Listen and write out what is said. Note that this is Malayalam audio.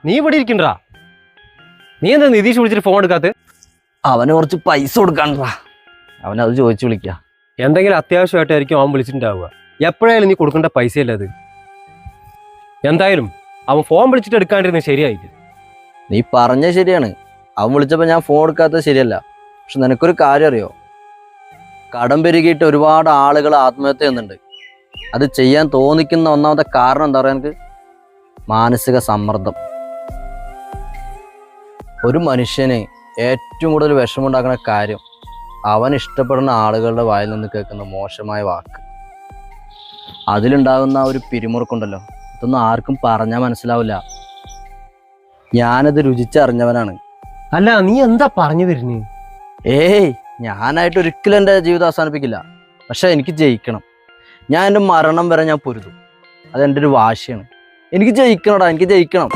നീ ഇവിടെ ഇരിക്കണ്ടാ. നീ എന്താ നിതീഷ് വിളിച്ചിട്ട് ഫോൺ എടുക്കാത്ത? അവന് കുറച്ച് പൈസ കൊടുക്കാണ്ടാ, അവനത് ചോദിച്ചു വിളിക്ക. എന്തെങ്കിലും അത്യാവശ്യമായിട്ടായിരിക്കും അവൻ വിളിച്ചിട്ടുണ്ടാവുക. എപ്പോഴായാലും നീ കൊടുക്കേണ്ട പൈസയല്ലേ അത്. എന്തായാലും അവൻ ഫോൺ വിളിച്ചിട്ട് എടുക്കാണ്ടിരുന്നത് ശരിയായിട്ട്. നീ പറഞ്ഞ ശരിയാണ്, അവൻ വിളിച്ചപ്പോൾ ഞാൻ ഫോൺ എടുക്കാത്തത് ശരിയല്ല. പക്ഷെ നിനക്കൊരു കാര്യം അറിയോ, കടം പെരുകിയിട്ട് ഒരുപാട് ആളുകൾ ആത്മഹത്യ ചെയ്യുന്നുണ്ട്. അത് ചെയ്യാൻ തോന്നിക്കുന്ന ഒന്നാമത്തെ കാരണം എന്താ പറയുക, എനിക്ക് മാനസിക സമ്മർദ്ദം. ഒരു മനുഷ്യന് ഏറ്റവും കൂടുതൽ വിഷമമുണ്ടാക്കുന്ന കാര്യം അവൻ ഇഷ്ടപ്പെടുന്ന ആളുകളുടെ വായിൽ നിന്ന് കേൾക്കുന്ന മോശമായ വാക്ക്. അതിലുണ്ടാകുന്ന ആ ഒരു പിരിമുറുക്കുണ്ടല്ലോ, ഇതൊന്നും ആർക്കും പറഞ്ഞാൽ മനസ്സിലാവില്ല. ഞാനത് രുചിച്ചറിഞ്ഞവനാണ്. അല്ല, നീ എന്താ പറഞ്ഞു വരുന്നേ? ഏയ്, ഞാനായിട്ട് ഒരിക്കലും എൻ്റെ ജീവിതം അവസാനിപ്പിക്കില്ല. പക്ഷെ എനിക്ക് ജയിക്കണം. ഞാൻ എൻ്റെ മരണം വരെ ഞാൻ പൊരുതും. അതെൻ്റെ ഒരു വാശിയാണ്. എനിക്ക് ജയിക്കണടാ, എനിക്ക് ജയിക്കണം.